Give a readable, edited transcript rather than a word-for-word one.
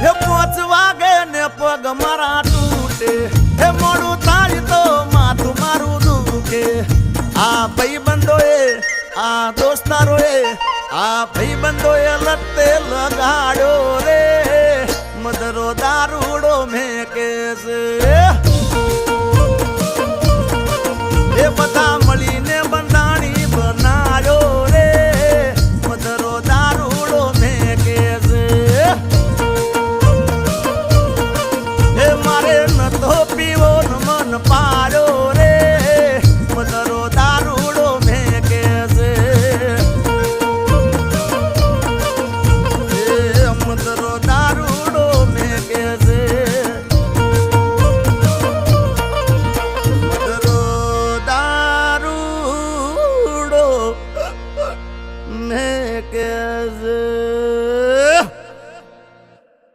હે 5 વાગે ને પગ મારા તૂટે હે મોડું થાય તો માથું મારું દુખે આ ભાઈબંધોએ આ દોસ્તારોએ આ ભાઈબંધોએ લતે લગાડ્યો રે